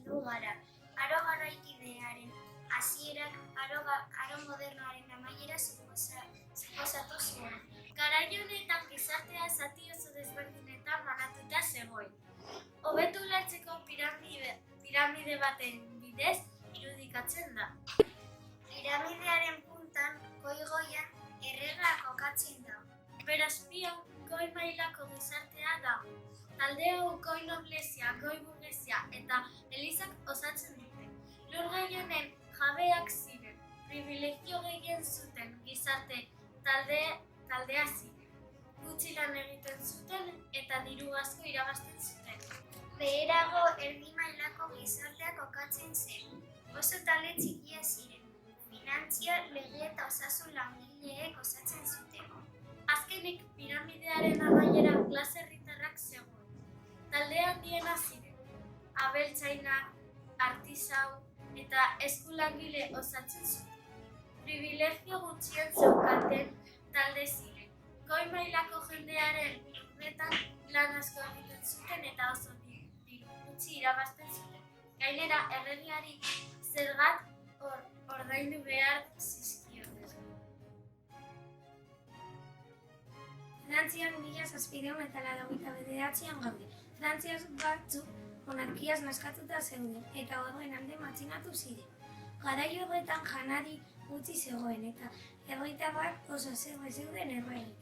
heldu gara. Aro garaikidearen hasierak aro modernoaren amaiera suposatu zuen. Garai honetan gizartea zati oso desberdinetan banatuta zegoen. Hobeto ulertzeko piramide baten bidez irudikatzen da. Piramidearen puntan, goi-goian, erregea kokatzen da. Berazpian, goi mailako gizartea dago. Talde hau goi noblezia, goi burgesia eta elizak osatzen dute. Lur gehienen jabeak ziren, privilegio gehien zuten gizarte taldea ziren. Gutxi lan egiten zuten eta diru asko irabazten zuten. Beherago erdi mailako gizartea kokatzen zen. Oso talde txikia ziren. Finantzia, lege eta osasun langileek osatzen zuten. Azkenik piramidearen amaieran klase herritarrak zegoen. Talde handiena ziren. Abeltzainak, artisau eta eskulangile osatzen zuten. Privilegio gutxien zeukaten talde ziren. Goi mailako jendearen urnetan lan asko egiten zuten eta oso diru gutxi irabazten zuten. Gainera, erregeari zergat ordaindu behar zizkioten. Frantzian 1789an gaude. Frantziaz batzuk monarkiaz naskatuta zeuden eta horren alde matxinatu ziren. Garai horretan janari gutxi zegoen eta herritarrak oso zerre zeuden erregeekin.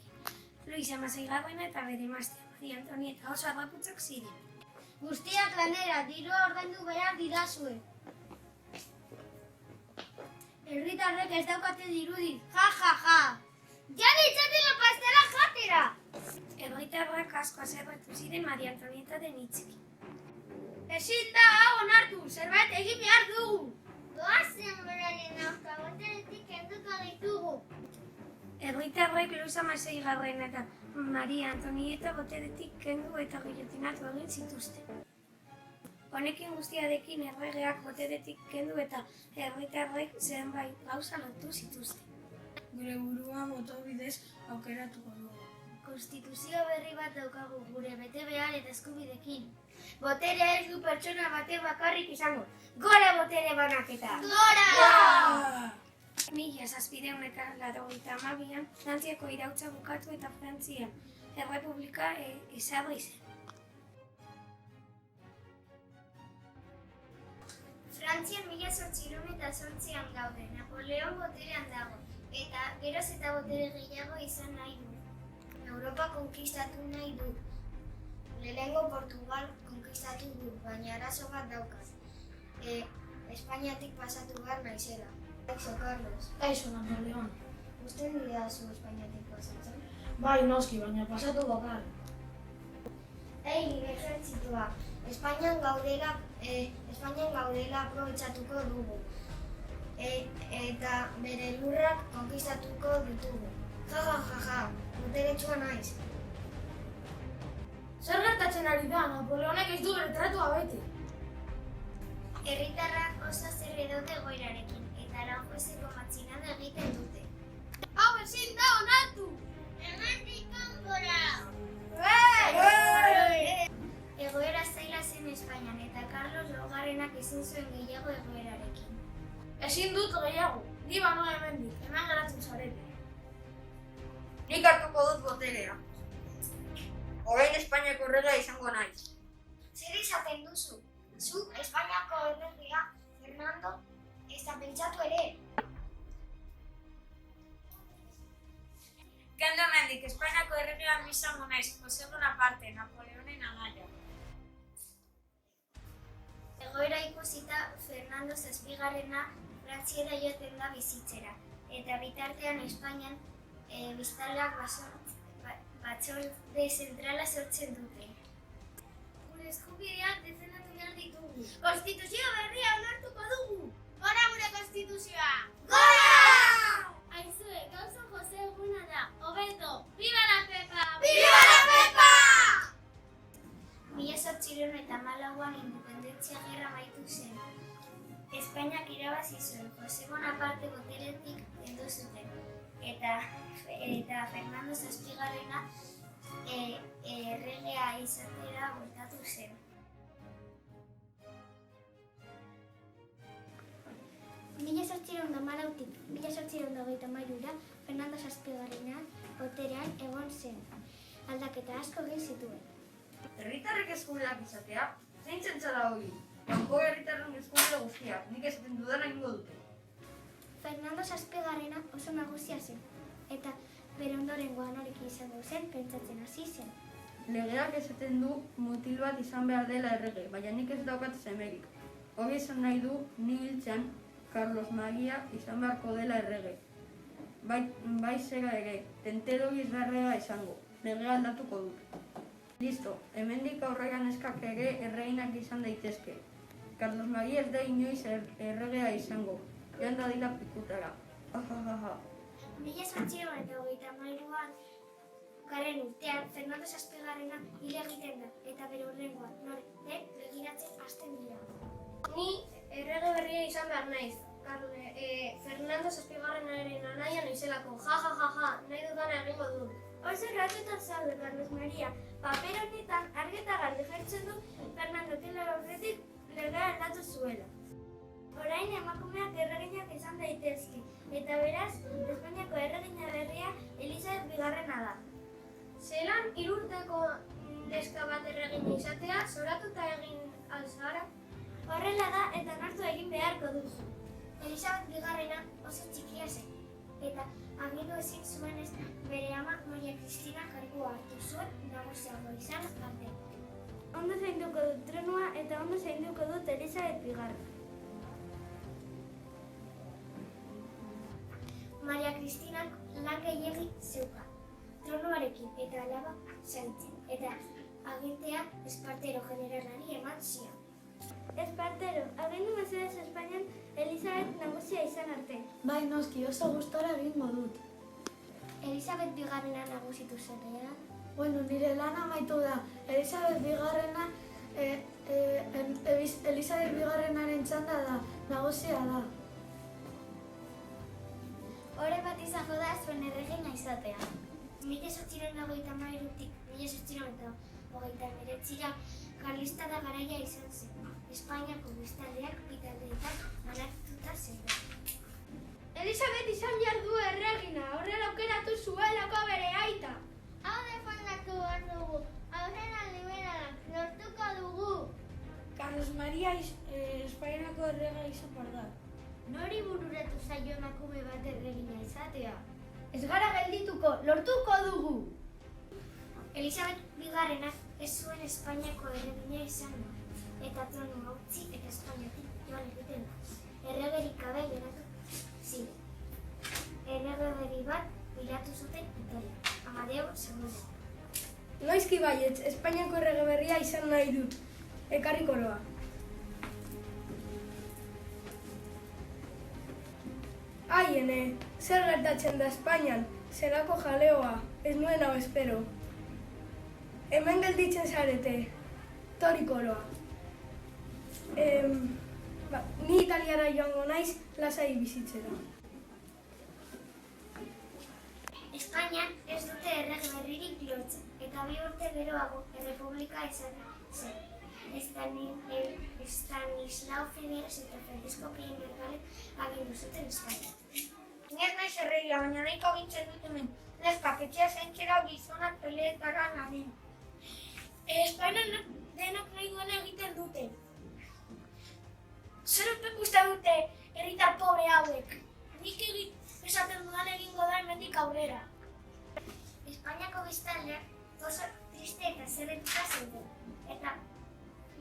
Luis XVI eta bere emaztea Maria Antonieta oso harraputzak ziren. Guztiak lanera, dirua ordaindu behar didazue. Herritarrek ez daukate dirudik, ja! Ja ditzatela pastela jatera! Herritarrak asko haserretu ziren Maria Antonietaren hitzekin. Ezin da hau onartu, zerbait egin behar dugu. Doazen beraren aurka, boteretik kenduko ditugu. Herritarrek Luis XVI eta Maria Antonieta boteretik kendu eta gillotinatu egin zituzten. Honekin guztiarekin erregeak boteretik kendu eta herritarrek zenbait gauza lortu zituzten. Gure burua boto bidez aukeratuko dugu. Konstituzio berri bat daukagu gure betebehar eta eskubidekin. Boterea ez du pertsona bate bakarrik izango. Gora botere banaketa! Gora! 1792an Frantziako iraultza bukatu eta Frantzian errepublika ezarri zen. Frantzian 1808an gaude, Napoleon boterean dago, eta geroz eta botere gehiago izan nahi du. Europa konkistatu nahi du. Lehenengo Portugal konkistatu du, baina arazo bat daukaz. Espainiatik pasatu behar naizela. Kaixo, Carlos. Kaixo, Napoleon. Usten didazu Espainiatik pasatzen? Bai, noski, baina pasatu bakar. Nire ejertzitua, Espainian gaudela aprobetxatuko dugu. Eta bere lurrak konkistatuko ditugu. Ja, boteretsua naiz. Zer gertatzen ari da, Napoleonek ez du retratua bete. Herritarrak oso zerre daude egoerarekin, eta Aranjuezeko matxinada egiten dute. Hau ezin da onartu! Hemendik kanpora! Egoera zaila zen Espainian, eta Carlos laugarrenak ezin zuen gehiago egoerarekin. Ezin dut gehiago, ni bano hemendik, hemen geratzen zarete. Nik hartuko dut boterea. Orain Espainiako erregea izango naiz. Zer izaten duzu? Zu Espainiako erregea, Fernando, ez da pentsatu ere. Kendu hemendik, Espainiako erregean izango naiz, Jose Bonaparte, Napoleonen anaia. Egoera ikusita, Fernando Zazpigarrena Frantziara joaten da bizitzera, eta bitartean Espainian biztanleak batzorde zentrala sortzen dute. Gure eskubideak defendatu behar ditugu. Konstituzio berria onartuko dugu! Gora gure konstituzioa! Gora! Aizue, gauza Jose eguna da, hobeto! Viva la Pepa! Viva la Pepa! 1814an independentzia gerra amaitu zen. Espainiak irabazi zuen, Jose Bonaparte boteretik kendu zuten, eta Fernando Zazpigarrena erregea izatera bueltatu zen. 1814tik 1823 Fernando Zazpigarrena boterean egon zen. Aldaketa asko egin zituen. Herritarrek eskubideak izatea, zein zentzara hori? Kanpo herritarren eskubide guztiak, nik esaten dudana egingo dute. Fernando Zazpigarrena oso nagusia zen, eta bere ondorengoa norekin izango zen pentsatzen hasi zen. Legeak esaten du mutil bat izan behar dela errege, baina nik ez daukat semerik. Hori esan nahi du, ni hiltzean Carlos Maria izan beharko dela errege. Bai zera ere, tentero izarrega izango, legea aldatuko dut. Listo, hemendik aurrera neskak ere erreinak izan daitezke. Carlos Maria ez da inoiz erregea izango, joan dadila pikutara. Ahahaha. 1823an garen urtean Fernando Zazpigarrena hil egiten da, eta bere hurrengoa nor den begiratzen hasten dira. Ni errege berria izan behar naiz. Fernando Zazpigarrenaren anaia naizelako. Ja, nahi dudana egingo dut. Oso ratutan zaude, Carlos Maria. Paper honetan argi eta garbi jartzen du Fernando hil aurretik legea aldatu zuela. Orain emakumeak erreginak izan daitezke, eta beraz, Espainiako erregina berria Elisabet Bigarrena da. Zelan 3 urteko neska bat erregina izatea, zoratuta egin alzara? Horrela da eta onartu egin beharko duzu. Elisabet Bigarrena oso txikia zen, eta agindu ezin zuenez bere ama Maria Cristina kargua hartu zuen nagusiago izan arte. Ondo zainduko dut tronua eta ondo zainduko dut Elisabet Bigarrena. Maria Cristinak lan gehiegi zeuka, tronuarekin eta alaba zaintzen, eta agintea Espartero generalari eman zion. Espartero, agindu mesedez Espainian Elisabet nagusia izan arte. Bai, noski, oso gustora egingo dut. Elisabet Bigarrena nagusitu zenean, Bueno, nire lana amaitu da. Elisabet Bigarrena, Elisabet Bigarrenaren txanda da, nagusia da. Hore bat izango da zuen erregina izatea. 1893tik 1829 Karlistada garaia izan zen. Espainiako biztanleak bitaldeetan banatuta zeuden. Elisabet izan behar du erregina, horrela aukeratu zuelako bere aita. Hau defendatu behar dugu, aurrera liberalak lortuko dugu. Carlos Maria Espainiako errega izan behar da. Nori bururatu zaio emakume bat erregina izatea? Ez gara geldituko, lortuko dugu! Elisabet Bigarrenak ez zuen Espainiako erregina izan da, eta tronua utzi eta Espainiatik joan egiten da. Erregerik gabe geratu ziren. Erregeri bat bilatu zuten Italia, Amadeo II. Noizki baietz, Espainiako errege berria izan nahi dut. Ekarri koroa. Ai, ene, zer gertatzen da Espainian? Zelako jaleoa, ez nuen hau espero. Hemen gelditzen zarete, tori koroa. Ni Italiara joango naiz lasai bizitzera. Espainian ez dute errege berririk lortzen, eta 2 urte geroago errepublika izan zen. Estanislao Figueres eta Francisco Piemergalek agindu zuten Espainia. Ni ez naiz erregia, baina nahiko gintzen dut hemen. Neskak etxea zaintzera gizonak peleetara nahi. Espainian denok nahi duena egiten dute. Zer uste dute herritar pobre hauek? Nik esaten dudan egingo da hemendik aurrera. Espainiako biztanleak oso triste eta zerretuta zeuden, eta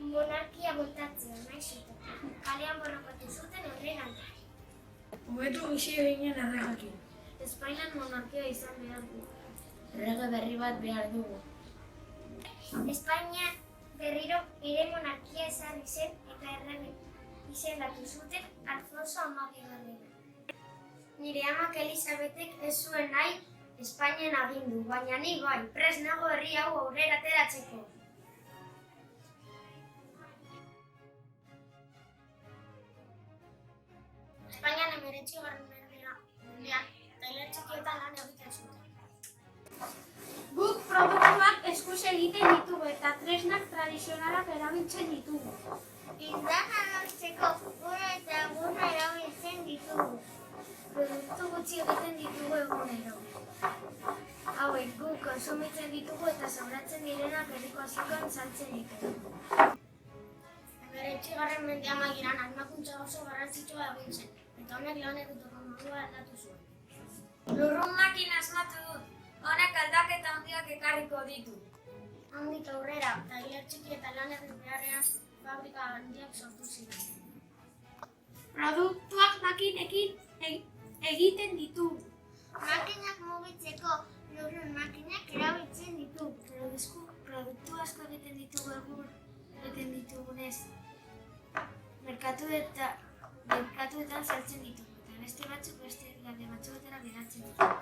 monarkia voltatzea nahi zuten. Kalean borrokatu zuten horren alde. Hobetu bizi eginen erregakin. Espainian monarkia izan behar du. Errege berri bat behar dugu. Espainia berriro ere monarkia ezarri zen eta errege izendatu zuten Alfonso Amabigarrena. Nire amak Elisabetek ez zuen nahi Espainian agindu, baina ni bai, prest nago herri hau aurrera ateratzeko. Espainian 19. mendean, tailer txikietan lan egiten zuten. Guk produktuak eskuz egiten ditugu eta tresnak tradizionalak erabiltzen ditugu. Indarra lortzeko ura eta egurra erabiltzen ditugu. gutxi egiten ditugu egunero. Hauek guk konsumitzen ditugu eta sobratzen direnak herriko azokan saltzen ditugu. Hemeretzigarren mende amaieran armakuntza oso garrantzitsua egin zen, eta honek lan egiteko modua aldatu zuen. Lurrun makina asmatu dut, honek aldaketa handiak ekarriko ditu. Handik aurrera, tailer txiki eta lan egin beharrean fabrika handiak sortu ziren. Produktuak makinekin egiten ditugu. Makinak mugitzeko lurrun makinak erabiltzen ditugu. Produktu asko egiten ditugu egun egiten ditugunez, merkatuetan saltzen ditugu, eta beste batzuk beste lande batzuetara bidaltzen ditugu.